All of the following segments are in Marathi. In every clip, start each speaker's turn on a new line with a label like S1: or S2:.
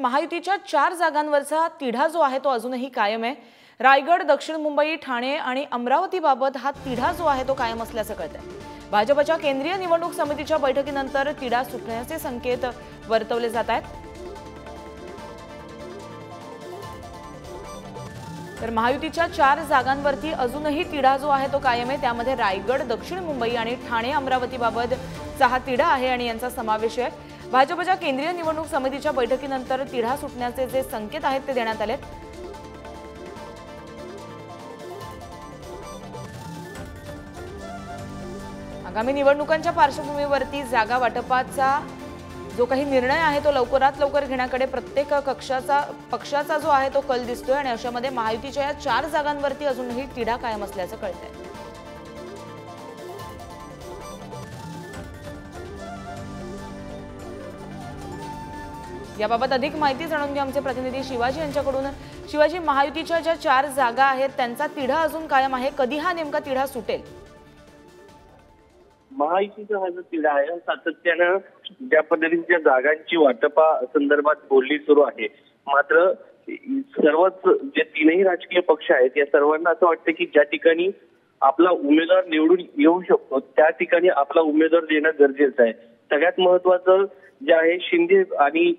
S1: महायुतीच्या 4 जागांवरचा तिढा जो आहे तो अजूनही कायम आहे। रायगड, दक्षिण मुंबई, ठाणे आणि अमरावतीबाबत हा तिढा जो आहे तो कायम असल्याचं कळतंय। भाजपच्या केंद्रीय निवडणूक समितीच्या बैठकीनंतर तिढा सुटण्याचे संकेत वर्तवले जात आहेत। तर महायुतीच्या 4 जागांवरती अजूनही तिढा जो आहे तो कायम आहे। त्यामध्ये रायगड, दक्षिण मुंबई आणि ठाणे अमरावतीबाबतचा हा तिढा आहे आणि यांचा समावेश आहे। भाजपच्या केंद्रीय निवडणूक समितीच्या बैठकीनंतर तिढा सुटण्याचे जे संकेत आहेत ते देण्यात आलेत। आगामी निवडणुकांच्या पार्श्वभूमीवरती जागा वाटपाचा जो काही निर्णय आहे तो लवकरात लवकर घेण्याकडे प्रत्येक पक्षाचा जो आहे तो कल दिसतोय आणि अशामध्ये महायुतीच्या या 4 जागांवरती अजूनही तिढा कायम असल्याचं कळतंय। याबाबत अधिक माहिती जाणून घेऊ आमचे प्रतिनिधी शिवाजी यांच्याकडून। शिवाजी, महायुतीच्या ज्या 4 जागा आहेत त्यांचा तिढा अजून कायम आहे, कधी हा नेमका तिढा सुटेल?
S2: महायुतीचा हा जो तिढा आहे सातत्यानं ज्या पद्धतीच्या जागांची वाटपा संदर्भात बोलणी सुरू आहे, मात्र सर्वच जे तीनही राजकीय पक्ष आहेत या सर्वांना असं वाटतं की ज्या ठिकाणी आपला उमेदवार निवडून येऊ शकतो त्या ठिकाणी आपला उमेदवार देणं गरजेचं आहे। सगळ्यात महत्वाचं जे आहे शिंदे आणि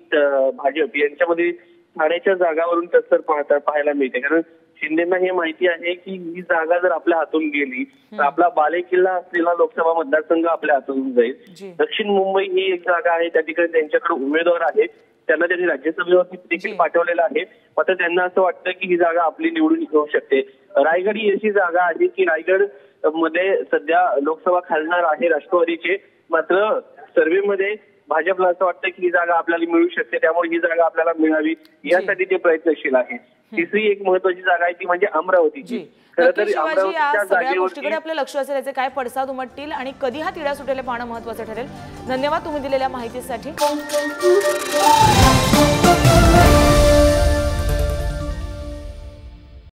S2: भाजप यांच्यामध्ये ठाण्याच्या जागावरून कसर पाहायला मिळते, कारण शिंदेना हे माहिती आहे की ही जागा जर आपल्या हातून गेली तर आपला बालेकिल्ला असलेला लोकसभा मतदारसंघ आपल्या हातून जाईल। दक्षिण मुंबई ही एक जागा आहे, त्या ठिकाणी त्यांच्याकडे उमेदवार आहे, त्यांना त्यांनी राज्यसभेवरती तिकीट पाठवलेलं आहे, मात्र त्यांना असं वाटतं की ही जागा आपली निवडून येऊ शकते। रायगड ही अशी जागा आहे की रायगड मध्ये सध्या लोकसभा खासदार आहे राष्ट्रवादीचे, मात्र सर्व्हेमध्ये भाजपला असं वाटतं की ही जागा आपल्याला मिळू शकते, त्यामुळे ही जागा आपल्याला मिळावी यासाठी ते प्रयत्नशील आहे। तिसरी एक महत्वाची जागा आहे ती म्हणजे अमरावतीची। खरं तर अमरावतीच्या जागेवरती
S1: आपलं लक्ष असेल याचे काय पडसाद उमटतील आणि कधी हा तिढा सुटेल पाहणं महत्त्वाचं ठरेल। धन्यवाद तुम्ही दिलेल्या माहितीसाठी।